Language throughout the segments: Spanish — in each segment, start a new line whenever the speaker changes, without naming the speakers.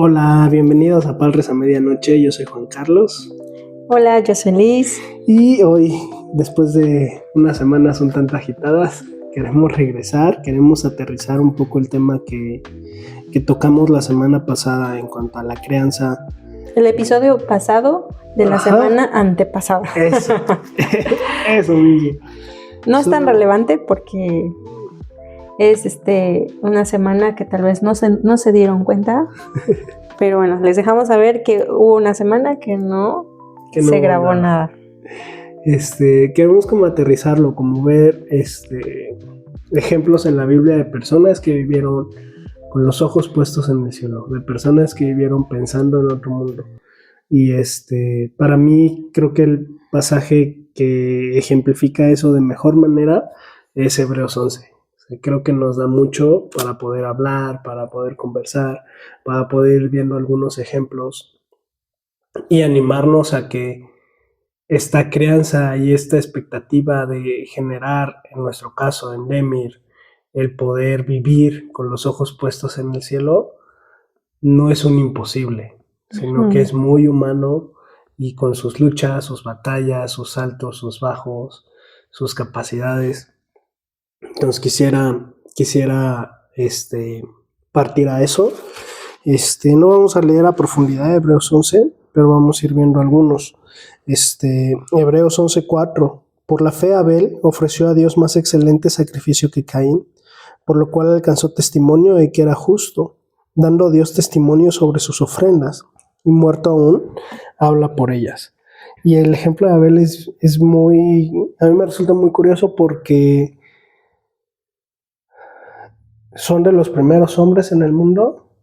Hola, bienvenidos a Padres a Medianoche. Yo soy Juan Carlos.
Hola, yo soy Liz.
Y hoy, después de unas semanas un tanto agitadas, queremos regresar, queremos aterrizar un poco el tema que tocamos la semana pasada en cuanto a la crianza.
El episodio pasado de la semana antepasada.
Eso mismo.
No es tan relevante porque es una semana que tal vez no se dieron cuenta. Pero bueno, les dejamos saber que hubo una semana que no se grabó nada.
Queremos como aterrizarlo, como ver ejemplos en la Biblia de personas que vivieron con los ojos puestos en el cielo, de personas que vivieron pensando en otro mundo. Y para mí creo que el pasaje que ejemplifica eso de mejor manera es Hebreos 11. Creo que nos da mucho para poder hablar, para poder conversar, para poder ir viendo algunos ejemplos y animarnos a que esta crianza y esta expectativa de generar, en nuestro caso, en Demir, el poder vivir con los ojos puestos en el cielo, no es un imposible, sino que es muy humano y con sus luchas, sus batallas, sus altos, sus bajos, sus capacidades. Entonces quisiera partir a eso. No vamos a leer a profundidad Hebreos 11, pero vamos a ir viendo algunos. Hebreos 11:4. Por la fe Abel ofreció a Dios más excelente sacrificio que Caín, por lo cual alcanzó testimonio de que era justo, dando a Dios testimonio sobre sus ofrendas, y muerto aún, habla por ellas. Y el ejemplo de Abel es muy, a mí me resulta muy curioso porque son de los primeros hombres en el mundo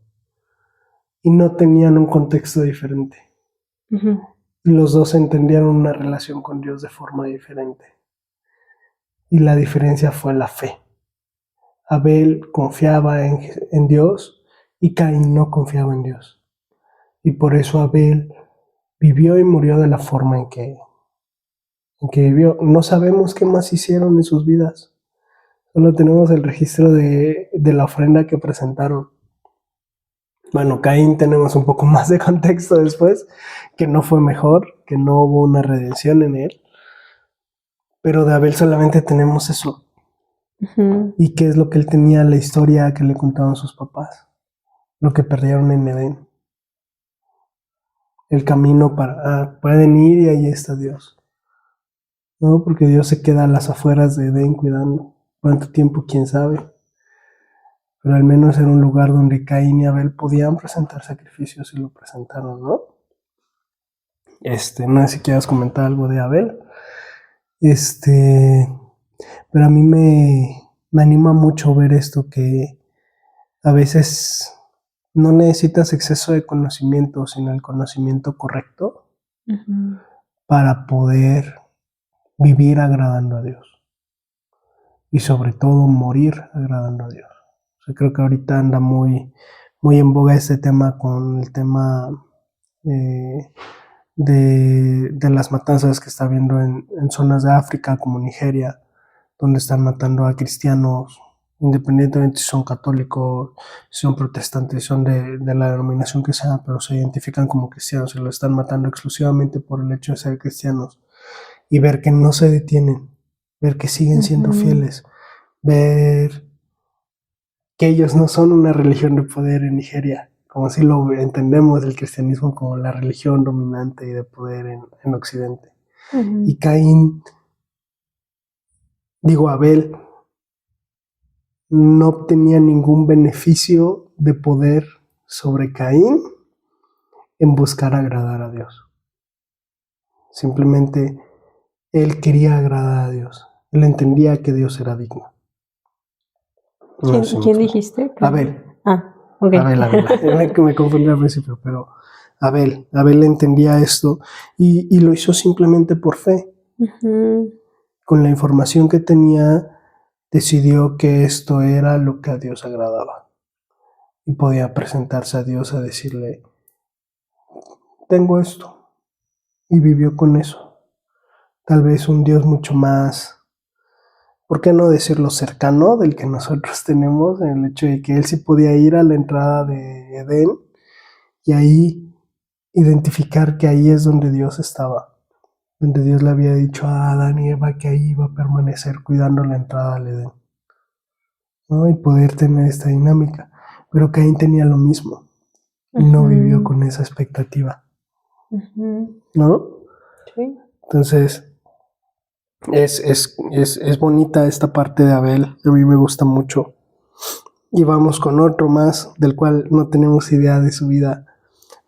y no tenían un contexto diferente. Uh-huh. Y los dos entendieron una relación con Dios de forma diferente. Y la diferencia fue la fe. Abel confiaba en Dios y Caín no confiaba en Dios. Y por eso Abel vivió y murió de la forma en que vivió. No sabemos qué más hicieron en sus vidas. Solo tenemos el registro de la ofrenda que presentaron. Bueno, Caín tenemos un poco más de contexto después, que no fue mejor, que no hubo una redención en él. Pero de Abel solamente tenemos eso. Uh-huh. ¿Y qué es lo que él tenía, la historia que le contaban sus papás? Lo que perdieron en Edén. El camino para, pueden ir y ahí está Dios. No, porque Dios se queda a las afueras de Edén cuidando. ¿Cuánto tiempo? ¿Quién sabe? Pero al menos era un lugar donde Caín y Abel podían presentar sacrificios y lo presentaron, ¿no? No sé si quieras comentar algo de Abel. Pero a mí me anima mucho ver esto, que a veces no necesitas exceso de conocimiento, sino el conocimiento correcto uh-huh. para poder vivir agradando a Dios. Y sobre todo morir agradando a Dios. O sea, creo que ahorita anda muy, muy en boga este tema con el tema de las matanzas que está habiendo en zonas de África como Nigeria, donde están matando a cristianos, independientemente si son católicos, si son protestantes, si son de la denominación que sea, pero se identifican como cristianos y lo están matando exclusivamente por el hecho de ser cristianos. Y ver que no se detienen, ver que siguen siendo uh-huh. fieles, ver que ellos no son una religión de poder en Nigeria, como si lo entendemos el cristianismo como la religión dominante y de poder en Occidente. Uh-huh. Y Caín, Abel, no obtenía ningún beneficio de poder sobre Caín en buscar agradar a Dios. Simplemente él quería agradar a Dios. Él entendía que Dios era digno.
¿Quién dijiste?
Abel.
Okay.
Abel. Me confundí al principio, pero Abel entendía esto y lo hizo simplemente por fe. Uh-huh. Con la información que tenía, decidió que esto era lo que a Dios agradaba. Y podía presentarse a Dios a decirle, tengo esto. Y vivió con eso. Tal vez un Dios mucho más, ¿por qué no decirlo cercano del que nosotros tenemos? En el hecho de que él sí podía ir a la entrada de Edén y ahí identificar que ahí es donde Dios estaba, donde Dios le había dicho a Adán y Eva que ahí iba a permanecer cuidando la entrada al Edén, ¿no? Y poder tener esta dinámica. Pero Caín tenía lo mismo y no vivió con esa expectativa, ¿no?
Sí.
Entonces, es bonita esta parte de Abel, a mí me gusta mucho. Y vamos con otro más, del cual no tenemos idea de su vida.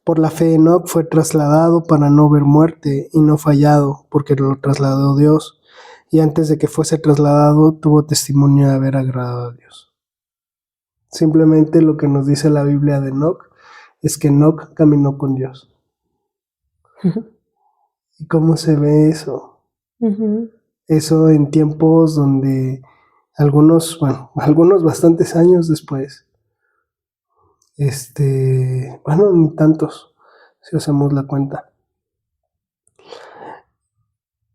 Por la fe Enoc fue trasladado para no ver muerte y no fallado, porque lo trasladó Dios. Y antes de que fuese trasladado, tuvo testimonio de haber agradado a Dios. Simplemente lo que nos dice la Biblia de Enoc es que Enoc caminó con Dios. ¿Y cómo se ve eso? Eso en tiempos donde algunos bastantes años después, ni tantos, si hacemos la cuenta,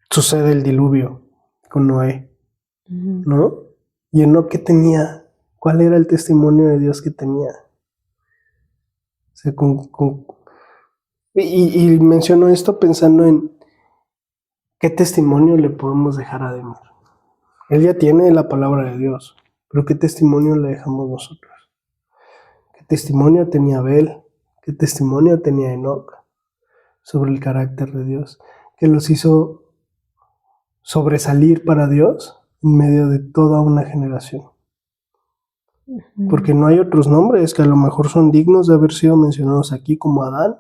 sucede el diluvio con Noé, ¿no? Y Enoc, ¿qué tenía? ¿Cuál era el testimonio de Dios que tenía? O sea, y menciono esto pensando en qué testimonio le podemos dejar a Demir. Él ya tiene la palabra de Dios, pero ¿qué testimonio le dejamos nosotros? ¿Qué testimonio tenía Abel? ¿Qué testimonio tenía Enoc sobre el carácter de Dios? Que los hizo sobresalir para Dios en medio de toda una generación. Porque no hay otros nombres que a lo mejor son dignos de haber sido mencionados aquí, como Adán,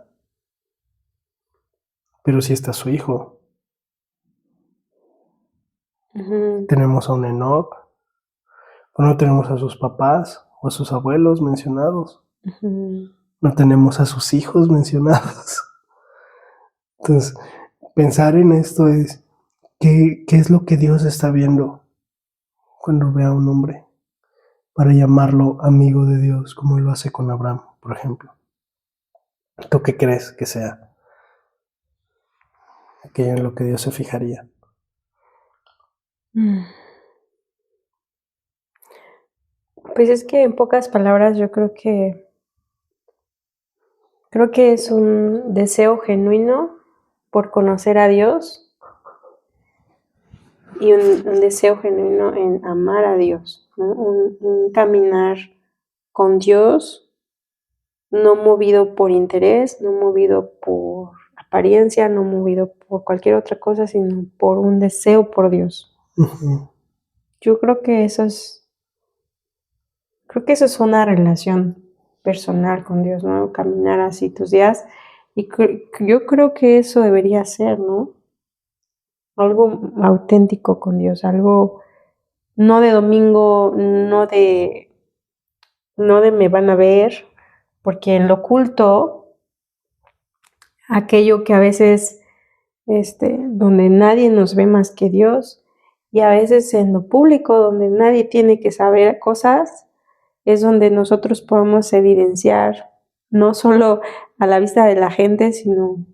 pero sí está su hijo. Tenemos a un Enoc, o no tenemos a sus papás o a sus abuelos mencionados. No tenemos a sus hijos mencionados. Entonces, pensar en esto es, ¿qué es lo que Dios está viendo cuando ve a un hombre para llamarlo amigo de Dios, como lo hace con Abraham, por ejemplo? ¿Tú qué crees que sea aquello en lo que Dios se fijaría?
Pues es que en pocas palabras yo creo que es un deseo genuino por conocer a Dios y un deseo genuino en amar a Dios, ¿no? Un caminar con Dios, no movido por interés, no movido por apariencia, no movido por cualquier otra cosa, sino por un deseo por Dios. Yo creo que eso es una relación personal con Dios, ¿no? Caminar así tus días. Y yo creo que eso debería ser, ¿no? Algo auténtico con Dios, algo no de domingo, no de me van a ver, porque en lo oculto, aquello que a veces, donde nadie nos ve más que Dios, y a veces en lo público, donde nadie tiene que saber cosas, es donde nosotros podemos evidenciar, no solo a la vista de la gente, sino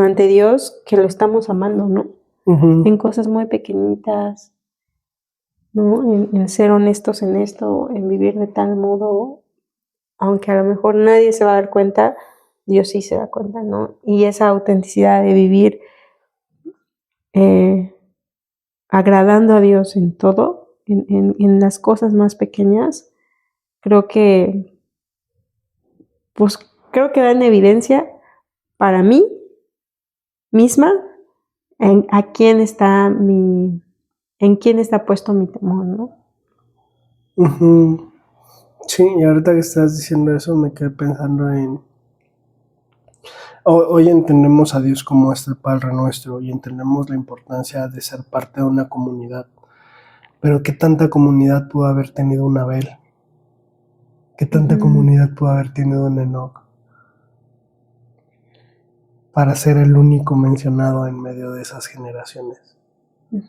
ante Dios, que lo estamos amando, ¿no? En cosas muy pequeñitas, ¿no? En ser honestos en esto, en vivir de tal modo, aunque a lo mejor nadie se va a dar cuenta, Dios sí se da cuenta, ¿no? Y esa autenticidad de vivir agradando a Dios en todo, en las cosas más pequeñas, creo que da en evidencia para mí misma en quién está puesto mi temor, ¿no?
Sí, y ahorita que estás diciendo eso me quedé pensando en... Hoy entendemos a Dios como el Padre nuestro y entendemos la importancia de ser parte de una comunidad. Pero ¿qué tanta comunidad pudo haber tenido un Abel? ¿Qué tanta comunidad pudo haber tenido un Enoc? Para ser el único mencionado en medio de esas generaciones.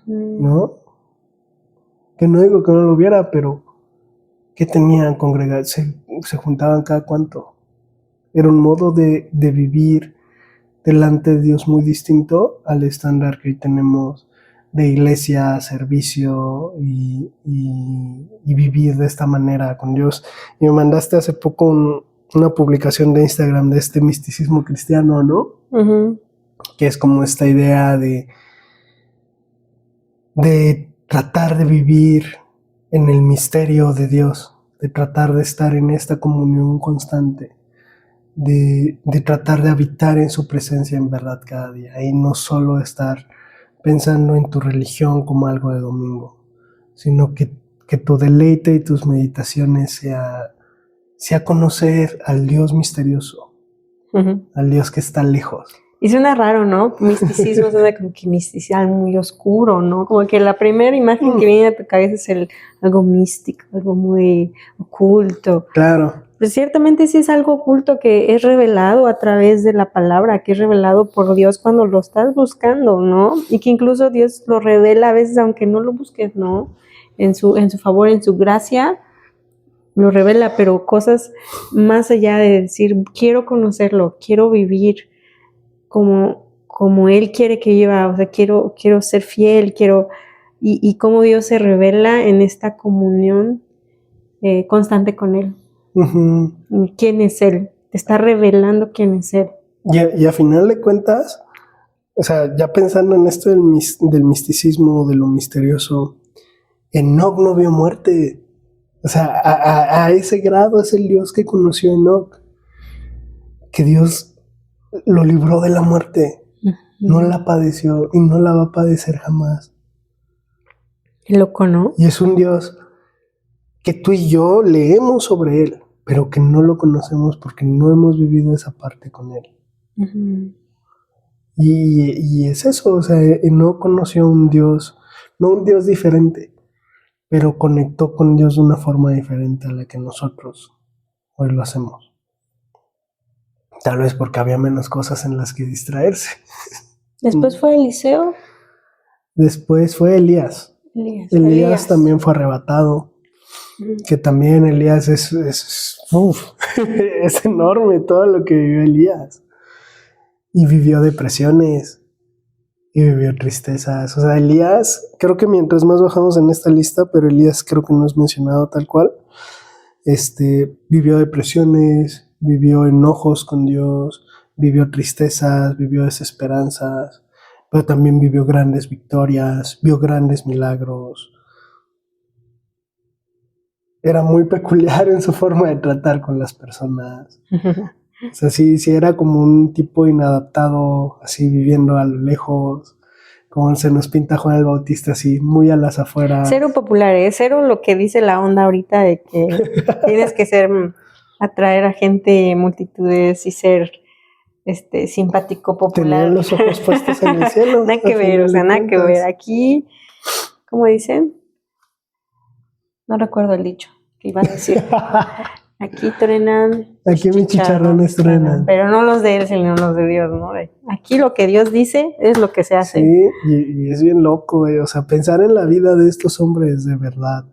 ¿No? Que no digo que no lo hubiera, pero ¿qué tenían congregar? Se juntaban cada cuánto. Era un modo de vivir delante de Dios muy distinto al estándar que hoy tenemos de iglesia, servicio y vivir de esta manera con Dios. Y me mandaste hace poco una publicación de Instagram de este misticismo cristiano, ¿no?
Ujú.
Que es como esta idea de tratar de vivir en el misterio de Dios, de tratar de estar en esta comunión constante, de tratar de habitar en su presencia en verdad cada día y no solo estar pensando en tu religión como algo de domingo, sino que tu deleite y tus meditaciones sea conocer al Dios misterioso,
Ujú.
al Dios que está lejos.
Y suena raro, ¿no? Misticismo suena como que misticismo muy oscuro, ¿no? Como que la primera imagen que viene a tu cabeza es algo místico, algo muy oculto.
Claro.
Pero ciertamente sí es algo oculto que es revelado a través de la palabra, que es revelado por Dios cuando lo estás buscando, ¿no? Y que incluso Dios lo revela a veces aunque no lo busques, ¿no? En su favor, en su gracia, lo revela, pero cosas más allá de decir, quiero conocerlo, quiero vivir como Él quiere que viva, o sea, quiero ser fiel, y cómo Dios se revela en esta comunión constante con Él.
Uh-huh.
¿Quién es Él? Te está revelando quién es Él.
Y a final de cuentas, o sea, ya pensando en esto del misticismo, de lo misterioso, Enoc no vio muerte. O sea, a ese grado es el Dios que conoció Enoc, que Dios lo libró de la muerte, no la padeció y no la va a padecer jamás.
Loco, ¿no?
Y es un Dios que tú y yo leemos sobre Él, pero que no lo conocemos porque no hemos vivido esa parte con Él.
Uh-huh.
Y es eso, o sea, no conoció un Dios, no un Dios diferente, pero conectó con Dios de una forma diferente a la que nosotros hoy lo hacemos. Tal vez porque había menos cosas en las que distraerse.
Después fue Eliseo.
Después fue Elías. Elías también fue arrebatado. Que también Elías es enorme todo lo que vivió Elías. Y vivió depresiones. Y vivió tristezas. O sea, Elías, creo que mientras más bajamos en esta lista, pero Elías creo que no es mencionado tal cual. Vivió depresiones, vivió enojos con Dios, vivió tristezas, vivió desesperanzas, pero también vivió grandes victorias, vio grandes milagros. Era muy peculiar en su forma de tratar con las personas. O sea, sí era como un tipo inadaptado, así viviendo a lo lejos, como se nos pinta Juan el Bautista, así muy a las afueras.
Cero popular, cero lo que dice la onda ahorita de que tienes que atraer a gente, multitudes y ser simpático, popular.
Tenían los ojos puestos en el cielo.
Nada que ver, o sea, nada que ver. Aquí, ¿cómo dicen? No recuerdo el dicho que iba a decir. Aquí truenan.
Aquí mis chicharrones truenan.
Pero no los de él, sino los de Dios, ¿no? Aquí lo que Dios dice es lo que se hace.
Sí, y es bien loco, güey. O sea, pensar en la vida de estos hombres de verdad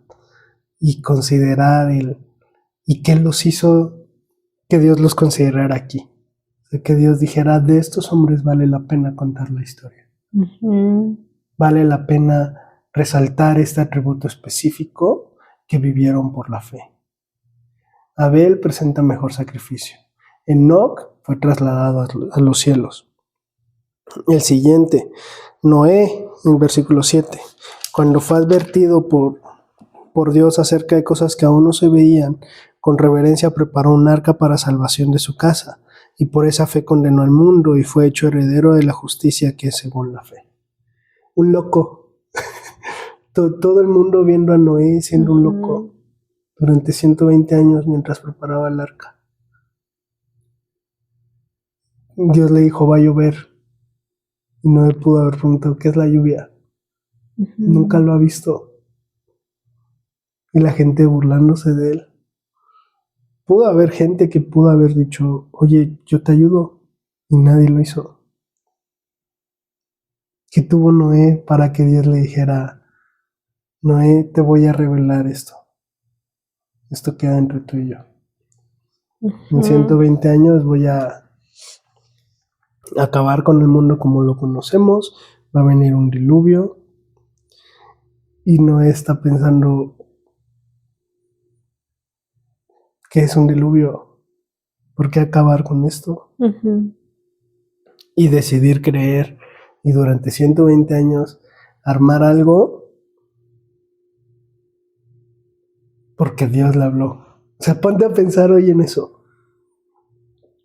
y considerar y qué los hizo que Dios los considerara aquí. O sea, que Dios dijera, de estos hombres vale la pena contar la historia.
Uh-huh.
Vale la pena resaltar este atributo específico que vivieron por la fe. Abel presenta mejor sacrificio. Enoc fue trasladado a los cielos. El siguiente, Noé, en versículo 7. Cuando fue advertido por Dios acerca de cosas que aún no se veían, con reverencia preparó un arca para salvación de su casa, y por esa fe condenó al mundo y fue hecho heredero de la justicia que es según la fe. Un loco. Todo el mundo viendo a Noé siendo un loco durante 120 años mientras preparaba el arca. Dios le dijo, va a llover. Y Noé pudo haber preguntado, ¿qué es la lluvia? Uh-huh. Nunca lo ha visto. Y la gente burlándose de él. Pudo haber gente que pudo haber dicho, oye, yo te ayudo. Y nadie lo hizo. ¿Qué tuvo Noé para que Dios le dijera, Noé, te voy a revelar esto? Esto queda entre tú y yo. En 120 años voy a acabar con el mundo como lo conocemos, va a venir un diluvio y Noé está pensando, ¿qué es un diluvio? ¿Por qué acabar con esto? Y decidir creer y durante 120 años armar algo porque Dios le habló. O sea, ponte a pensar hoy en eso.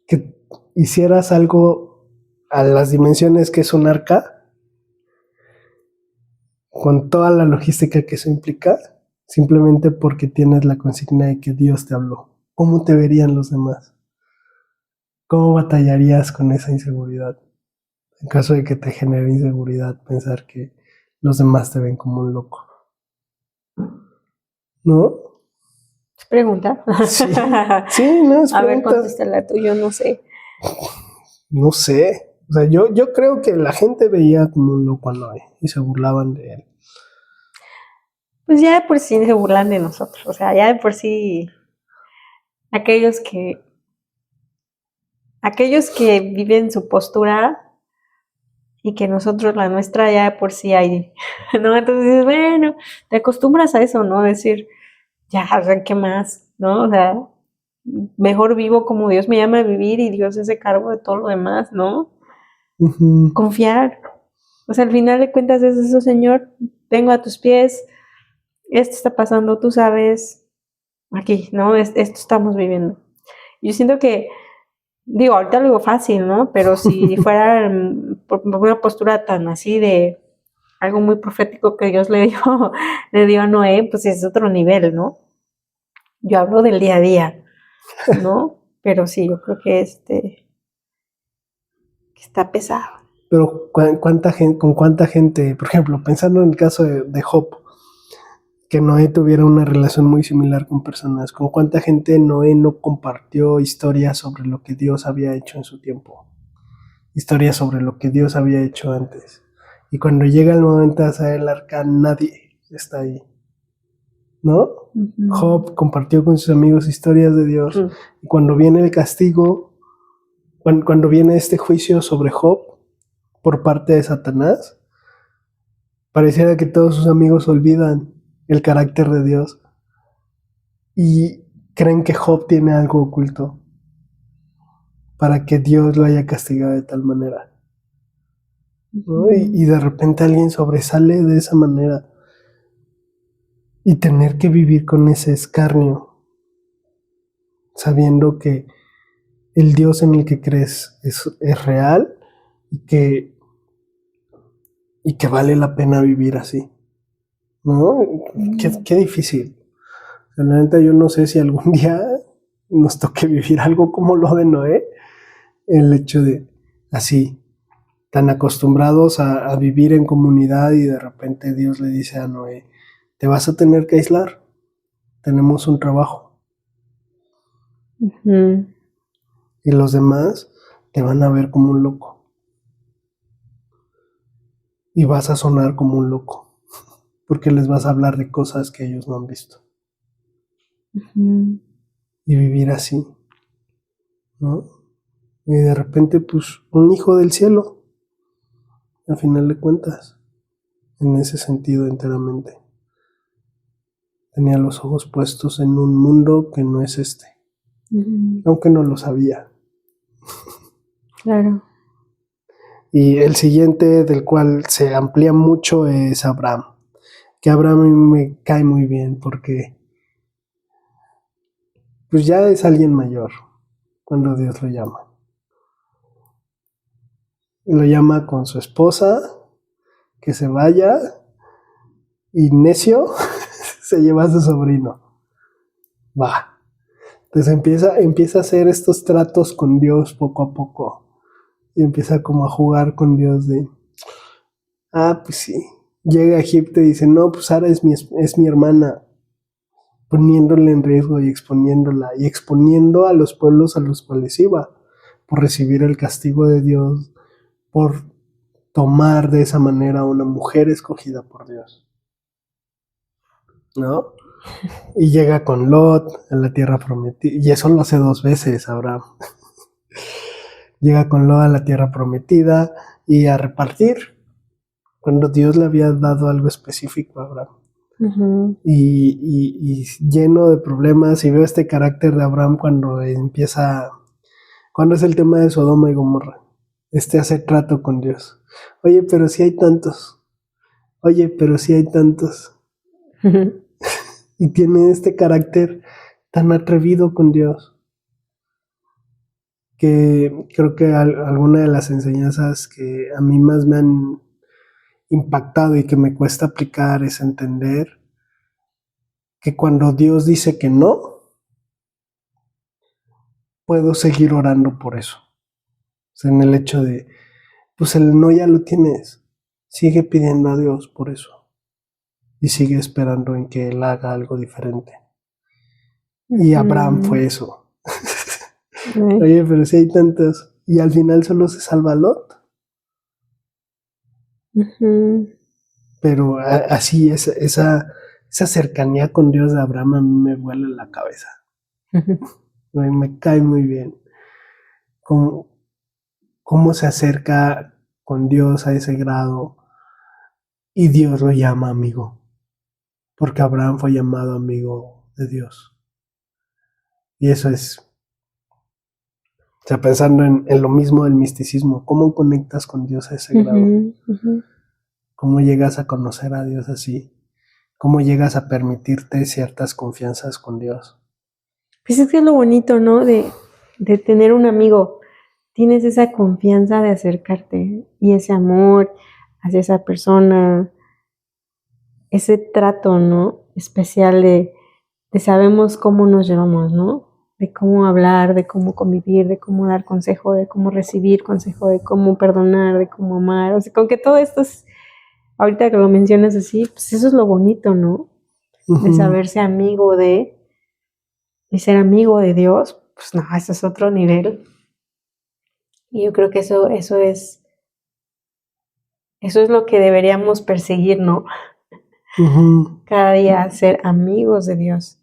Que hicieras algo a las dimensiones que es un arca, con toda la logística que eso implica, simplemente porque tienes la consigna de que Dios te habló. ¿Cómo te verían los demás? ¿Cómo batallarías con esa inseguridad? En caso de que te genere inseguridad pensar que los demás te ven como un loco. ¿No?
Pregunta.
Sí, sí, no es
A ver,
pregunta.
contéstala tú, yo no sé.
No sé. O sea, yo creo que la gente veía como un loco a Noé y se burlaban de él.
Pues ya de por sí se burlan de nosotros. O sea, ya de por sí aquellos que viven su postura y que nosotros la nuestra ya de por sí hay, ¿no? Entonces dices, bueno, te acostumbras a eso, ¿no? Decir, ya, ¿qué más? ¿No? O sea, mejor vivo como Dios me llama a vivir y Dios se hace cargo de todo lo demás, ¿no?
Ujú.
Confiar. O sea, al final de cuentas es eso, Señor, vengo a tus pies, esto está pasando, tú sabes, aquí, ¿no? Esto estamos viviendo. Yo siento que, digo, ahorita lo digo fácil, ¿no? Pero si fuera por una postura tan así de algo muy profético que Dios le dio a Noé, pues es otro nivel, ¿no? Yo hablo del día a día, ¿no? Pero sí, yo creo que que está pesado.
Pero ¿cuánta gente, con cuánta gente, por ejemplo, pensando en el caso de Job, que Noé tuviera una relación muy similar con personas, con cuánta gente Noé no compartió historias sobre lo que Dios había hecho en su tiempo, historias sobre lo que Dios había hecho antes. Y cuando llega el momento de hacer el arca, nadie está ahí, ¿no? Job compartió con sus amigos historias de Dios. Y cuando viene el castigo, cuando viene este juicio sobre Job por parte de Satanás, pareciera que todos sus amigos olvidan el carácter de Dios y creen que Job tiene algo oculto para que Dios lo haya castigado de tal manera, ¿no? Y de repente alguien sobresale de esa manera y tener que vivir con ese escarnio, sabiendo que el Dios en el que crees es real y que vale la pena vivir así, ¿no? Qué difícil. La neta, yo no sé si algún día nos toque vivir algo como lo de Noé, el hecho de así, tan acostumbrados a vivir en comunidad y de repente Dios le dice a Noé, te vas a tener que aislar, tenemos un trabajo. Y los demás te van a ver como un loco. Y vas a sonar como un loco, porque les vas a hablar de cosas que ellos no han visto. Y vivir así, ¿no? Y de repente, pues, un hijo del cielo, al final de cuentas, en ese sentido enteramente. Tenía los ojos puestos en un mundo que no es este, aunque no lo sabía.
Claro.
Y el siguiente, del cual se amplía mucho, es Abraham. Que Abraham a mí me cae muy bien porque pues ya es alguien mayor cuando Dios lo llama. Lo llama con su esposa, que se vaya, y necio se lleva a su sobrino. Va. Entonces empieza a hacer estos tratos con Dios poco a poco. Y empieza como a jugar con Dios de, pues sí. Llega a Egipto y dice, no, pues Sara es mi hermana, poniéndola en riesgo y exponiéndola, y exponiendo a los pueblos a los cuales iba, por recibir el castigo de Dios, por tomar de esa manera a una mujer escogida por Dios, ¿no? Y llega con Lot a la tierra prometida, y eso lo hace 2 veces Abraham. Llega con Lot a la tierra prometida y a repartir, cuando Dios le había dado algo específico a Abraham. Y lleno de problemas, y veo este carácter de Abraham cuando empieza ¿Cuándo es el tema de Sodoma y Gomorra? Hace trato con Dios. Oye, pero si hay tantos. Oye, pero si hay tantos. Y tiene este carácter tan atrevido con Dios, que creo que alguna de las enseñanzas que a mí más me han impactado y que me cuesta aplicar es entender que cuando Dios dice que no, puedo seguir orando por eso. O sea, en el hecho de, pues el no ya lo tienes, sigue pidiendo a Dios por eso y sigue esperando en que Él haga algo diferente. Y Abraham fue eso. Oye, pero si hay tantos, y al final solo se salva Lot. Pero así, esa cercanía con Dios de Abraham a mí me vuela en la cabeza. Me cae muy bien. Cómo se acerca con Dios a ese grado y Dios lo llama amigo. Porque Abraham fue llamado amigo de Dios. Y eso es, o sea, pensando en lo mismo del misticismo, ¿cómo conectas con Dios a ese grado? ¿Cómo llegas a conocer a Dios así? ¿Cómo llegas a permitirte ciertas confianzas con Dios?
Pues es que es lo bonito, ¿no? De tener un amigo. Tienes esa confianza de acercarte y ese amor hacia esa persona, ese trato, ¿no? Especial de sabemos cómo nos llevamos, ¿no? De cómo hablar, de cómo convivir, de cómo dar consejo, de cómo recibir consejo, de cómo perdonar, de cómo amar. O sea, con que todo esto es, ahorita que lo mencionas así, pues eso es lo bonito, ¿no? De saberse amigo de, y ser amigo de Dios, pues no, eso es otro nivel. Y yo creo que eso es lo que deberíamos perseguir, ¿no? Cada día ser amigos de Dios.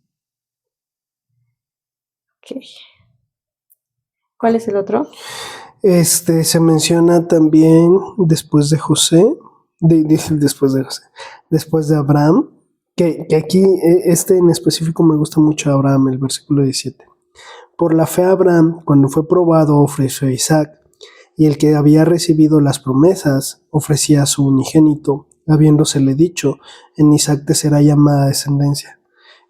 Okay. ¿Cuál es el otro?
Se menciona también después de José, después de Abraham, que aquí en específico me gusta mucho Abraham, el versículo 17. Por la fe Abraham, cuando fue probado, ofreció a Isaac, y el que había recibido las promesas ofrecía a su unigénito, habiéndosele dicho, en Isaac te será llamada descendencia,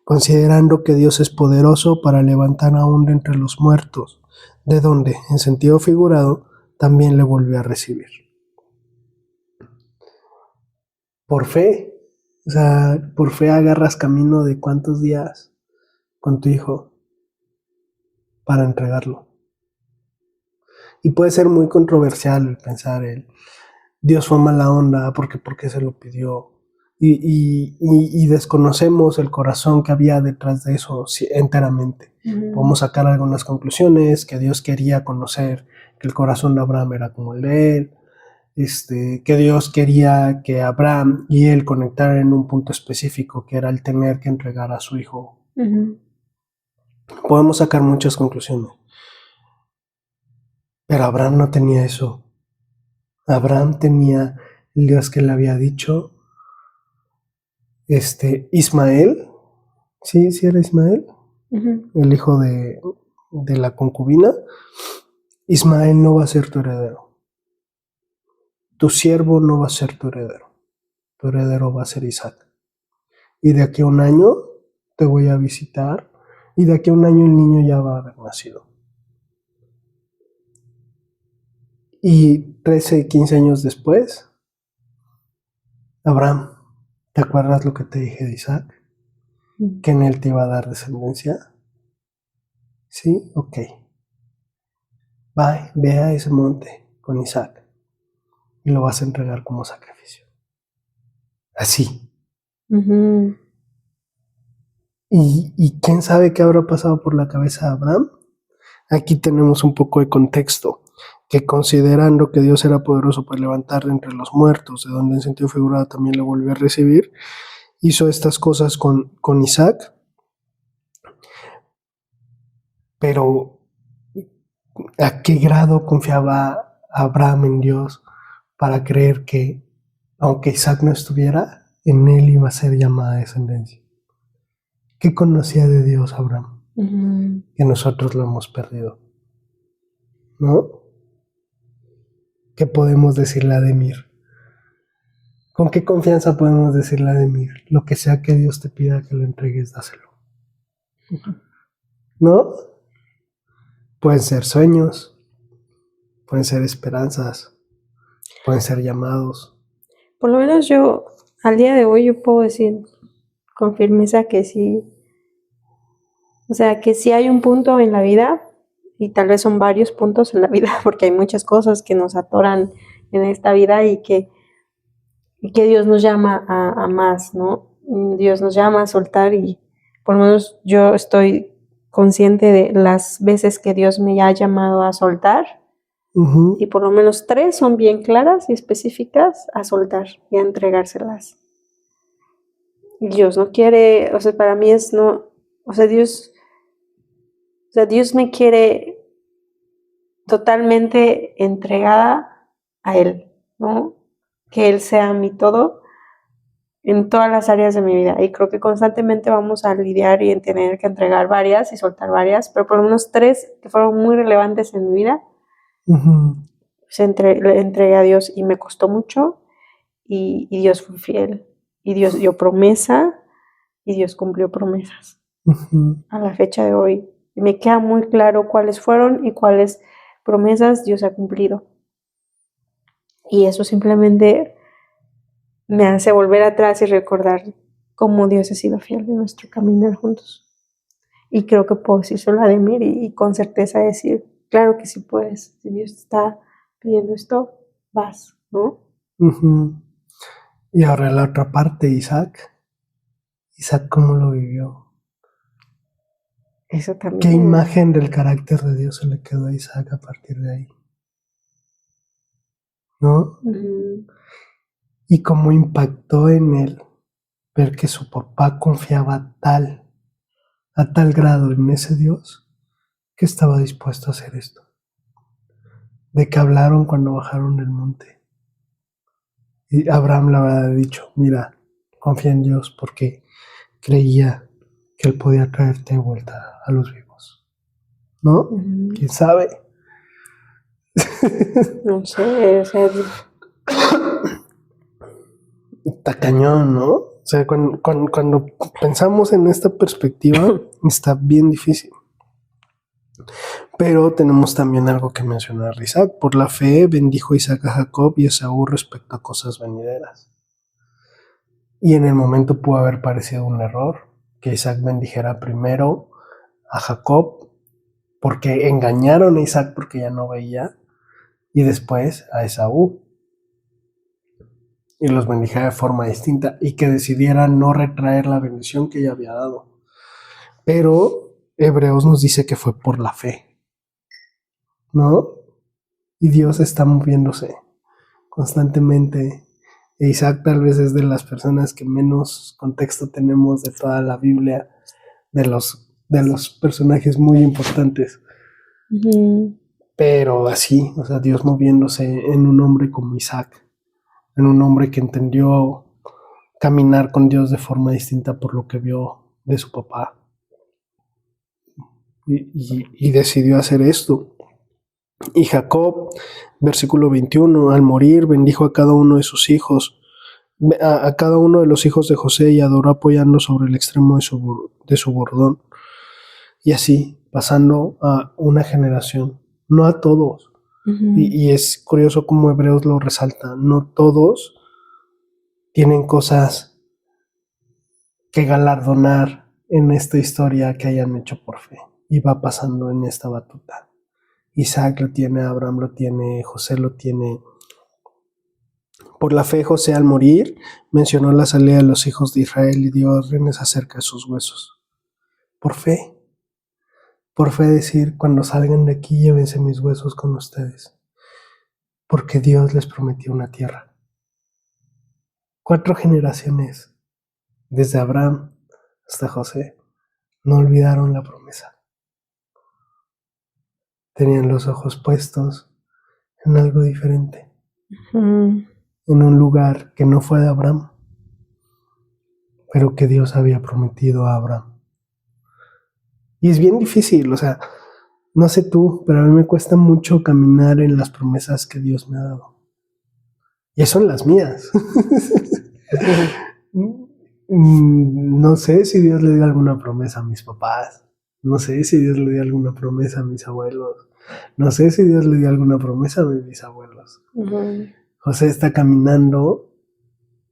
considerando que Dios es poderoso para levantar aún de entre los muertos, de donde, en sentido figurado, también le volvió a recibir. Por fe, o sea, por fe agarras camino de cuántos días con tu hijo para entregarlo. Y puede ser muy controversial el pensar Dios fue mala onda porque se lo pidió. Y desconocemos el corazón que había detrás de eso enteramente. Podemos sacar algunas conclusiones, que Dios quería conocer que el corazón de Abraham era como el de él, que Dios quería que Abraham y él conectaran en un punto específico, que era el tener que entregar a su hijo. Podemos sacar muchas conclusiones. Pero Abraham no tenía eso. Abraham tenía el Dios que le había dicho, Ismael, sí era Ismael, el hijo de la concubina. Ismael no va a ser tu heredero. Tu siervo no va a ser tu heredero va a ser Isaac. Y de aquí a un año te voy a visitar, y de aquí a un año el niño ya va a haber nacido. Y 13, 15 años después, Abraham, ¿te acuerdas lo que te dije de Isaac? Que en él te iba a dar descendencia. ¿Sí? Ok. Ve a ese monte con Isaac y lo vas a entregar como sacrificio. Así. ¿Y quién sabe qué habrá pasado por la cabeza de Abraham? Aquí tenemos un poco de contexto, que considerando que Dios era poderoso para levantar de entre los muertos, de donde en sentido figurado también le volvió a recibir, hizo estas cosas con Isaac, pero ¿a qué grado confiaba Abraham en Dios para creer que, aunque Isaac no estuviera, en él iba a ser llamada descendencia? ¿Qué conocía de Dios Abraham? Que nosotros lo hemos perdido. ¿no? ¿Qué podemos decirle a Ademir? ¿Con qué confianza podemos decirle a Ademir? Lo que sea que Dios te pida que lo entregues, dáselo. ¿No? Pueden ser sueños, pueden ser esperanzas, pueden ser llamados.
Por lo menos yo, al día de hoy, yo puedo decir con firmeza que sí, o sea, que sí hay un punto en la vida, y tal vez son varios puntos en la vida, porque hay muchas cosas que nos atoran en esta vida y que Dios nos llama a más, ¿no? Dios nos llama a soltar y por lo menos yo estoy consciente de las veces que Dios me ha llamado a soltar
Uh-huh.
y por lo menos 3 son bien claras y específicas a soltar y a entregárselas. Dios no quiere, o sea, para mí es no, o sea, Dios me quiere totalmente entregada a Él, ¿no? Que Él sea mi todo en todas las áreas de mi vida. Y creo que constantemente vamos a lidiar y tener que entregar varias y soltar varias, pero por lo menos 3 que fueron muy relevantes en mi vida,
Uh-huh.
le entregué a Dios y me costó mucho y Dios fue fiel. Y Dios dio promesa y Dios cumplió promesas.
Uh-huh.
A la fecha de hoy me queda muy claro cuáles fueron y cuáles promesas Dios ha cumplido. Y eso simplemente me hace volver atrás y recordar cómo Dios ha sido fiel en nuestro caminar juntos. Y creo que puedo decírselo a Ademir y con certeza decir, claro que sí puedes. Si Dios te está pidiendo esto, vas, ¿no?
Uh-huh. Y ahora la otra parte, Isaac. Isaac, ¿cómo lo vivió?
Eso también.
¿Qué imagen del carácter de Dios se le quedó a Isaac a partir de ahí? ¿No? Y cómo impactó en él ver que su papá confiaba a tal grado en ese Dios, que estaba dispuesto a hacer esto. De que hablaron cuando bajaron del monte. Y Abraham le había dicho, mira, confía en Dios porque creía que él podía traerte de vuelta a los vivos. ¿No? ¿Quién sabe?
No sé, o sea,
Está cañón, ¿no? O sea, cuando pensamos en esta perspectiva, está bien difícil. Pero tenemos también algo que mencionar, Isaac. Por la fe bendijo Isaac a Jacob y Esaú respecto a cosas venideras. Y en el momento pudo haber parecido un error que Isaac bendijera primero a Jacob porque engañaron a Isaac porque ya no veía y después a Esaú y los bendijera de forma distinta y que decidiera no retraer la bendición que ya había dado. Pero Hebreos nos dice que fue por la fe, ¿no? Y Dios está moviéndose constantemente. E Isaac tal vez es de las personas que menos contexto tenemos de toda la Biblia, de los personajes muy importantes. Pero así, o sea, Dios moviéndose en un hombre como Isaac, en un hombre que entendió caminar con Dios de forma distinta por lo que vio de su papá. Y decidió hacer esto. Y Jacob, versículo 21, al morir bendijo a cada uno de sus hijos, a cada uno de los hijos de José y adoró apoyando sobre el extremo de su bordón. Y así, pasando a una generación, no a todos. Y es curioso cómo Hebreos lo resalta, no todos tienen cosas que galardonar en esta historia que hayan hecho por fe. Y va pasando en esta batuta. Isaac lo tiene, Abraham lo tiene, José lo tiene. Por la fe, José al morir mencionó la salida de los hijos de Israel y dio órdenes acerca de sus huesos. Por fe decir, cuando salgan de aquí llévense mis huesos con ustedes, porque Dios les prometió una tierra. 4 generaciones, desde Abraham hasta José, no olvidaron la promesa. Tenían los ojos puestos en algo diferente, en un lugar que no fue de Abraham, pero que Dios había prometido a Abraham. Y es bien difícil, o sea, No sé tú, pero a mí me cuesta mucho caminar en las promesas que Dios me ha dado. Y son las mías. No sé si Dios le dio alguna promesa a mis papás. No sé si Dios le dio alguna promesa a mis abuelos. No sé si Dios le dio alguna promesa a mis bisabuelos. José está caminando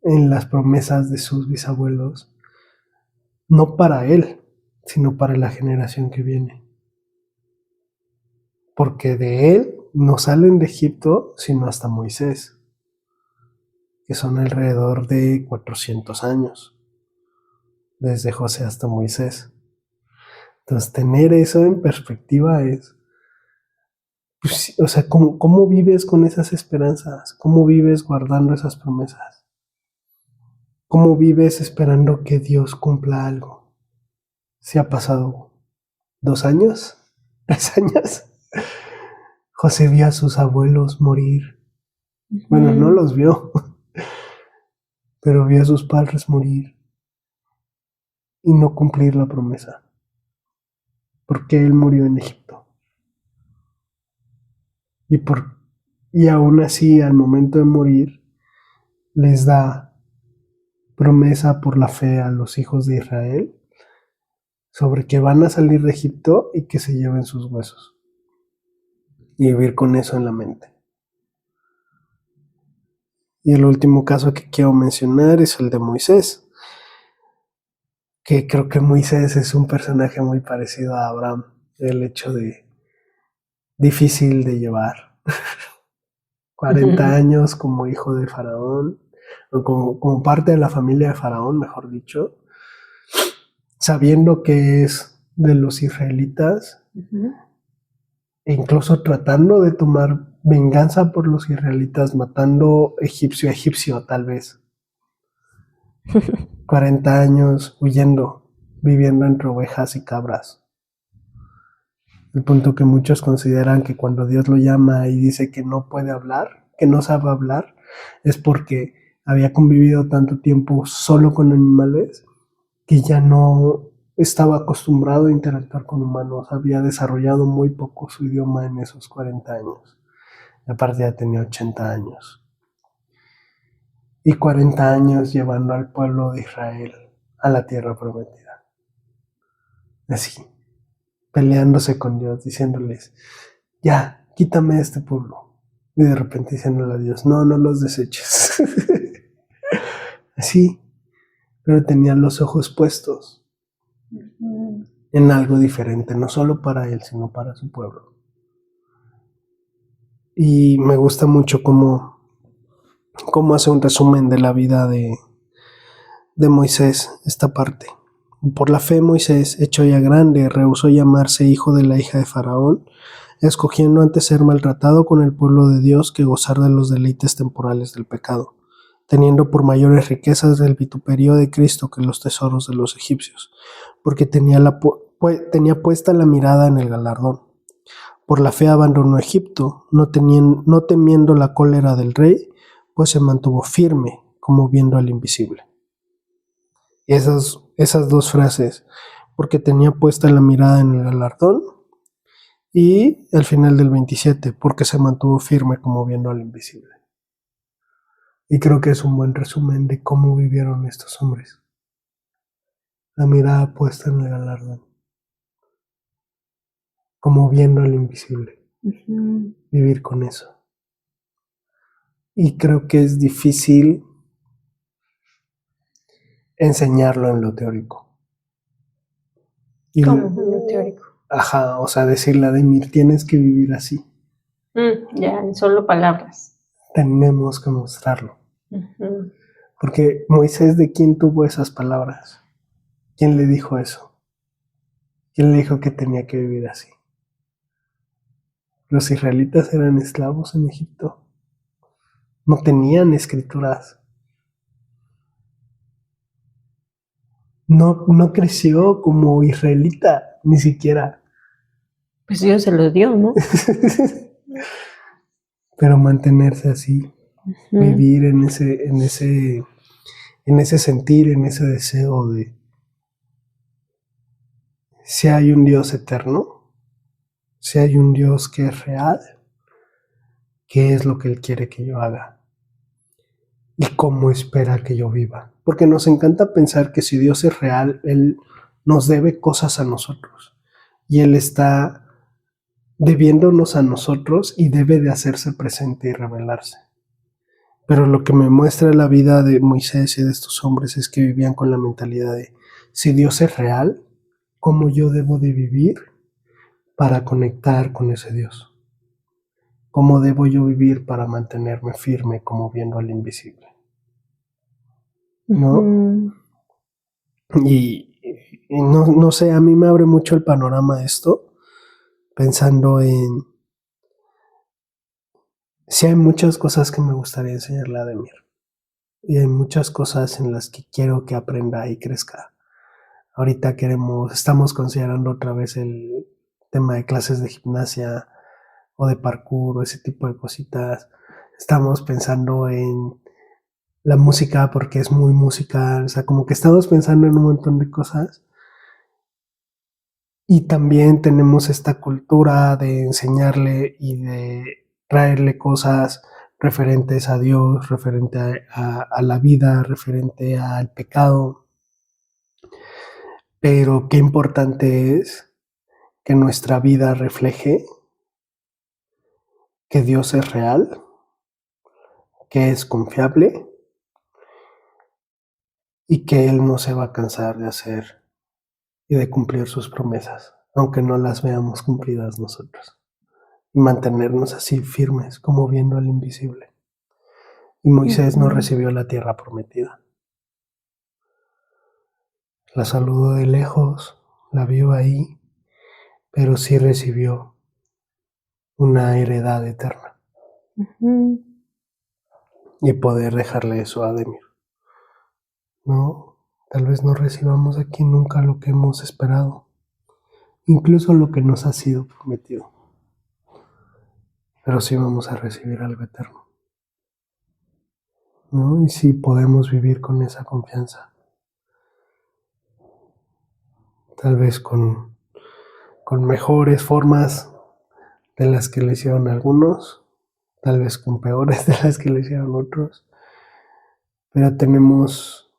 en las promesas de sus bisabuelos, no para él, sino para la generación que viene. Porque de él no salen de Egipto, sino hasta Moisés, que son alrededor de 400 años, desde José hasta Moisés. Entonces, tener eso en perspectiva es, pues, o sea, ¿cómo vives con esas esperanzas? ¿Cómo vives guardando esas promesas? ¿Cómo vives esperando que Dios cumpla algo? ¿Se ha pasado 2 años? ¿3 años? José vio a sus abuelos morir. Bueno, no los vio, pero vio a sus padres morir y no cumplir la promesa, porque él murió en Egipto. Y aún así, al momento de morir, les da promesa por la fe a los hijos de Israel sobre que van a salir de Egipto y que se lleven sus huesos. Y vivir con eso en la mente. Y el último caso que quiero mencionar es el de Moisés, que creo que Moisés es un personaje muy parecido a Abraham, el hecho de difícil de llevar. 40 años como hijo de Faraón, o como parte de la familia de Faraón, mejor dicho, sabiendo que es de los israelitas, e incluso tratando de tomar venganza por los israelitas, matando egipcio a egipcio, tal vez. 40 años huyendo, viviendo entre ovejas y cabras. El punto que muchos consideran que cuando Dios lo llama y dice que no puede hablar, que no sabe hablar, es porque había convivido tanto tiempo solo con animales que ya no estaba acostumbrado a interactuar con humanos, había desarrollado muy poco su idioma en esos 40 años. Y aparte ya tenía 80 años. Y 40 años llevando al pueblo de Israel a la tierra prometida. Así, peleándose con Dios, diciéndoles, ya, quítame este pueblo. Y de repente diciéndole a Dios, no los deseches. Así, pero tenía los ojos puestos en algo diferente, no solo para él, sino para su pueblo. Y me gusta mucho cómo hace un resumen de la vida de Moisés, esta parte. Por la fe Moisés, hecho ya grande, rehusó llamarse hijo de la hija de Faraón, escogiendo antes ser maltratado con el pueblo de Dios que gozar de los deleites temporales del pecado, teniendo por mayores riquezas del vituperio de Cristo que los tesoros de los egipcios, porque tenía puesta la mirada en el galardón. Por la fe abandonó Egipto, no temiendo la cólera del rey, pues se mantuvo firme, como viendo al invisible. Esas 2 frases, porque tenía puesta la mirada en el galardón, y al final del 27, porque se mantuvo firme como viendo al invisible. Y creo que es un buen resumen de cómo vivieron estos hombres. La mirada puesta en el galardón, como viendo al invisible. Vivir con eso. Y creo que es difícil enseñarlo en lo teórico.
¿Cómo en lo teórico?
Ajá, o sea, decirle a Demir, tienes que vivir así.
Ya, en solo palabras.
Tenemos que mostrarlo. Porque Moisés, ¿de quién tuvo esas palabras? ¿Quién le dijo eso? ¿Quién le dijo que tenía que vivir así? Los israelitas eran esclavos en Egipto. No tenían escrituras. No creció como israelita, ni siquiera.
Pues Dios se los dio, ¿no?
Pero mantenerse así, vivir en ese sentir, en ese deseo de si hay un Dios eterno, si hay un Dios que es real, qué es lo que Él quiere que yo haga y cómo espera que yo viva. Porque nos encanta pensar que si Dios es real, Él nos debe cosas a nosotros y Él está debiéndonos a nosotros y debe de hacerse presente y revelarse. Pero lo que me muestra la vida de Moisés y de estos hombres es que vivían con la mentalidad de, si Dios es real, ¿cómo yo debo de vivir para conectar con ese Dios? ¿Cómo debo yo vivir para mantenerme firme como viendo al invisible? ¿No?
Ujú.
Y no sé, a mí me abre mucho el panorama esto, pensando en si hay muchas cosas que me gustaría enseñarle a Demir. Y hay muchas cosas en las que quiero que aprenda y crezca. Ahorita estamos considerando otra vez el tema de clases de gimnasia o de parkour o ese tipo de cositas. Estamos pensando en la música porque es muy musical, o sea, como que estamos pensando en un montón de cosas. Y también tenemos esta cultura de enseñarle y de traerle cosas referentes a Dios, referente a la vida, referente al pecado. Pero qué importante es que nuestra vida refleje que Dios es real, que es confiable y que Él no se va a cansar de hacer y de cumplir sus promesas, aunque no las veamos cumplidas nosotros. Y mantenernos así firmes, como viendo al invisible. Y Moisés no recibió la tierra prometida. La saludó de lejos, la vio ahí, pero sí recibió una heredad eterna.
Ujú.
Y poder dejarle eso a Demir. No, tal vez no recibamos aquí nunca lo que hemos esperado, incluso lo que nos ha sido prometido. Pero sí vamos a recibir algo eterno, ¿no? Y sí podemos vivir con esa confianza. Tal vez con mejores formas de las que le hicieron algunos, tal vez con peores de las que le hicieron otros, pero tenemos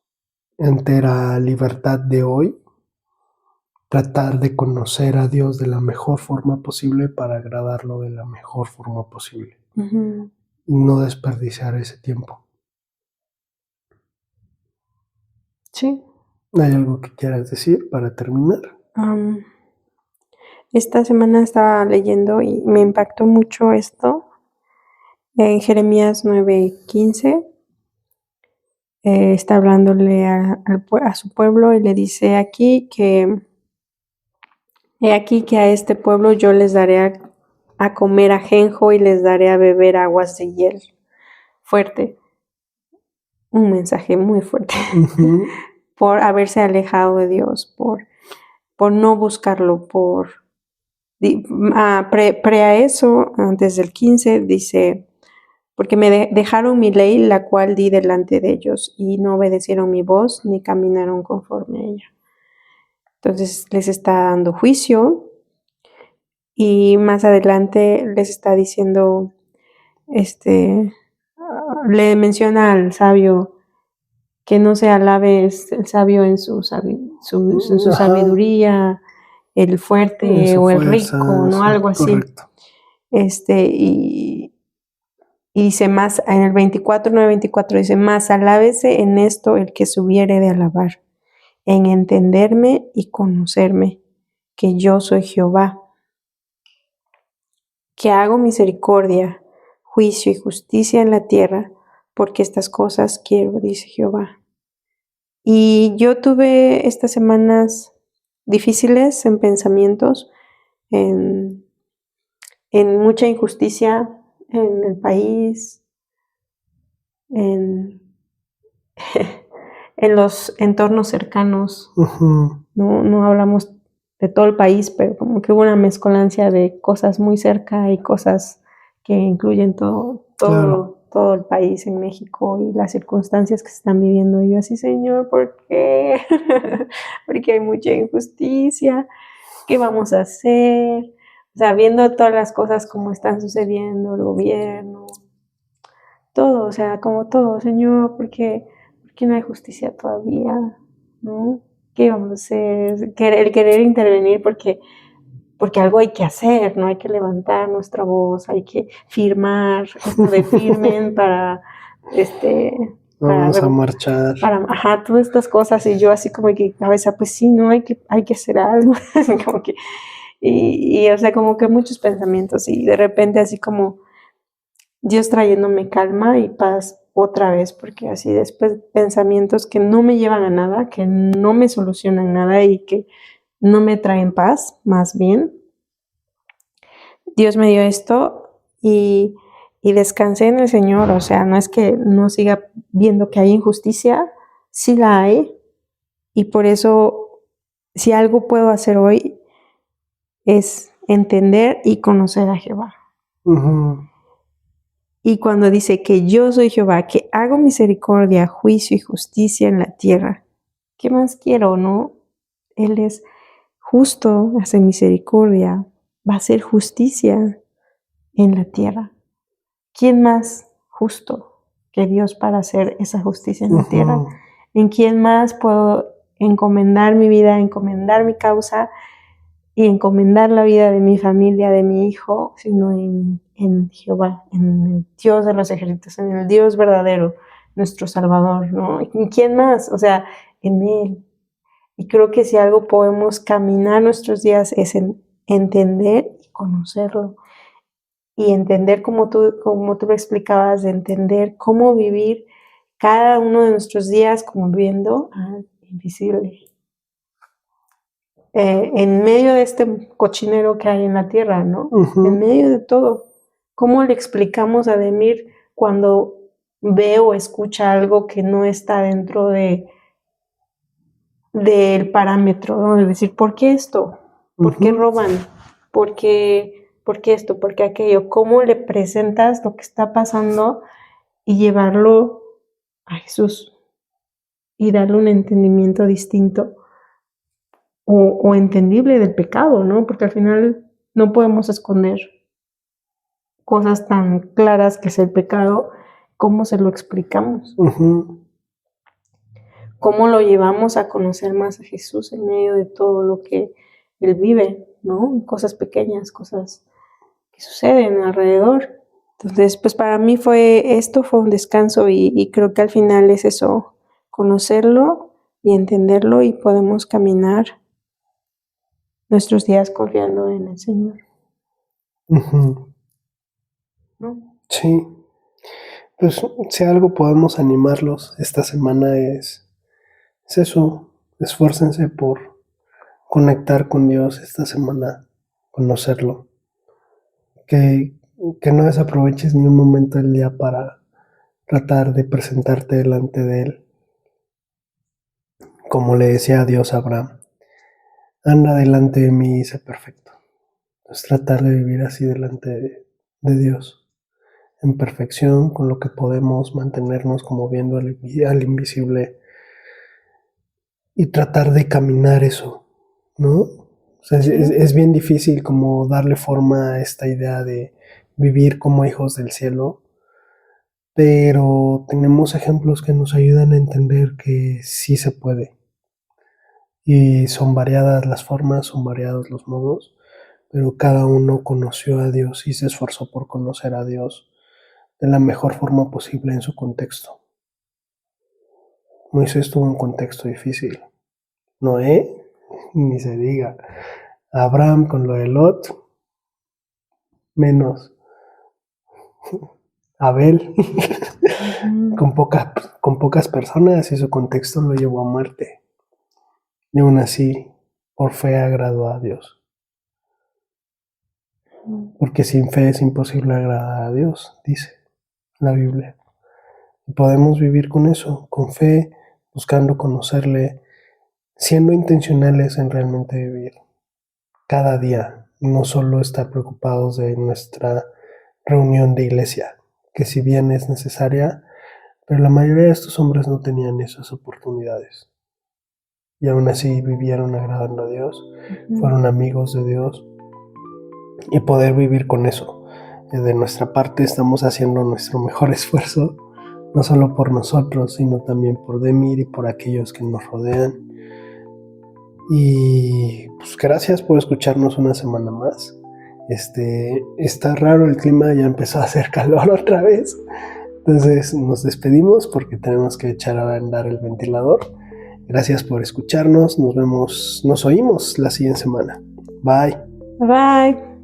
entera libertad de hoy tratar de conocer a Dios de la mejor forma posible para agradarlo de la mejor forma posible.
Ujú.
Y no desperdiciar ese tiempo.
Sí.
¿Hay algo que quieras decir para terminar?
Esta semana estaba leyendo y me impactó mucho esto. En Jeremías 9:15 está hablándole a su pueblo y le dice he aquí que a este pueblo yo les daré a comer ajenjo y les daré a beber aguas de hiel. Fuerte, un mensaje muy fuerte.
Uh-huh.
Por haberse alejado de Dios, por no buscarlo, pre a eso, antes del 15, dice, porque me dejaron mi ley, la cual di delante de ellos, y no obedecieron mi voz, ni caminaron conforme a ella. Entonces les está dando juicio, y más adelante les está diciendo, le menciona al sabio que no se alabe el sabio en su sabiduría, el fuerte o el rico, ¿no?
Sí,
Algo así.
correcto.
Y dice más, en el 9:24 dice, más alábese en esto el que subiere de alabar, en entenderme y conocerme, que yo soy Jehová, que hago misericordia, juicio y justicia en la tierra, porque estas cosas quiero, dice Jehová. Y yo tuve estas semanas difíciles en pensamientos, en mucha injusticia en el país, en, en los entornos cercanos.
Uh-huh.
No hablamos de todo el país, pero como que hubo una mezcolancia de cosas muy cerca y cosas que incluyen
Claro.
todo el país en México y las circunstancias que se están viviendo. Y yo así, Señor, ¿por qué? Porque hay mucha injusticia. ¿Qué vamos a hacer? O sea, viendo todas las cosas como están sucediendo, el gobierno, todo, o sea, como todo, Señor, ¿por qué no hay justicia todavía? ¿No? ¿Qué vamos a hacer? El querer intervenir porque algo hay que hacer, ¿no? Hay que levantar nuestra voz, hay que firmar, esto de firmen para,
Vamos a marchar.
ajá, todas estas cosas, y yo así como que cabeza, pues sí, ¿no? Hay que hacer algo, como que, o sea, como que muchos pensamientos, y de repente así como Dios trayéndome calma y paz otra vez, porque así después pensamientos que no me llevan a nada, que no me solucionan nada y que no me traen paz, más bien. Dios me dio esto y descansé en el Señor, o sea, no es que no siga viendo que hay injusticia, sí la hay, y por eso, si algo puedo hacer hoy, es entender y conocer a Jehová.
Uh-huh.
Y cuando dice que yo soy Jehová, que hago misericordia, juicio y justicia en la tierra, ¿qué más quiero, no? Él es justo, hace misericordia, va a hacer justicia en la tierra. ¿Quién más justo que Dios para hacer esa justicia en la tierra? ¿En quién más puedo encomendar mi vida, encomendar mi causa y encomendar la vida de mi familia, de mi hijo, sino en Jehová, en el Dios de los ejércitos, en el Dios verdadero, nuestro Salvador, ¿no? ¿En quién más? O sea, en Él. Y creo que si algo podemos caminar nuestros días es en entender y conocerlo. Y entender, como tú lo explicabas, de entender cómo vivir cada uno de nuestros días como viendo al invisible. En medio de este cochinero que hay en la tierra, ¿no?
Uh-huh.
En medio de todo. ¿Cómo le explicamos a Demir cuando ve o escucha algo que no está dentro del parámetro, ¿no? Es decir, ¿por qué esto? ¿Por qué roban? ¿Por qué esto? ¿Por qué aquello? ¿Cómo le presentas lo que está pasando y llevarlo a Jesús y darle un entendimiento distinto o entendible del pecado, ¿no? Porque al final no podemos esconder cosas tan claras que es el pecado. ¿Cómo se lo explicamos?
Uh-huh.
¿Cómo lo llevamos a conocer más a Jesús en medio de todo lo que Él vive, ¿no? Cosas pequeñas, cosas que suceden alrededor. Entonces, pues para mí fue un descanso y creo que al final es eso, conocerlo y entenderlo, y podemos caminar nuestros días confiando en el Señor.
Uh-huh.
¿No?
Sí. Pues si algo podemos animarlos esta semana es eso, esfuércense por conectar con Dios esta semana, conocerlo, que no desaproveches ni un momento del día para tratar de presentarte delante de Él, como le decía Dios a Abraham, anda delante de mí y sé perfecto. Es tratar de vivir así delante de Dios, en perfección, con lo que podemos mantenernos como viendo al invisible y tratar de caminar eso, ¿no? O sea, es bien difícil como darle forma a esta idea de vivir como hijos del cielo, pero tenemos ejemplos que nos ayudan a entender que sí se puede. Y son variadas las formas, son variados los modos, pero cada uno conoció a Dios y se esforzó por conocer a Dios de la mejor forma posible en su contexto. Moisés tuvo un contexto difícil. Noé, ni se diga. Abraham con lo de Lot, menos. Abel, con pocas personas, y su contexto lo llevó a muerte. Y aún así, por fe agradó a Dios. Porque sin fe es imposible agradar a Dios, dice la Biblia. Y podemos vivir con eso, con fe, buscando conocerle, siendo intencionales en realmente vivir cada día, no solo estar preocupados de nuestra reunión de iglesia, que si bien es necesaria, pero la mayoría de estos hombres no tenían esas oportunidades. Y aún así vivieron agradando a Dios, fueron amigos de Dios y poder vivir con eso. De nuestra parte estamos haciendo nuestro mejor esfuerzo, no solo por nosotros, sino también por Demir y por aquellos que nos rodean. Y pues gracias por escucharnos una semana más. Está raro el clima, ya empezó a hacer calor otra vez. Entonces nos despedimos porque tenemos que echar a andar el ventilador. Gracias por escucharnos, nos oímos la siguiente semana. Bye.
Bye.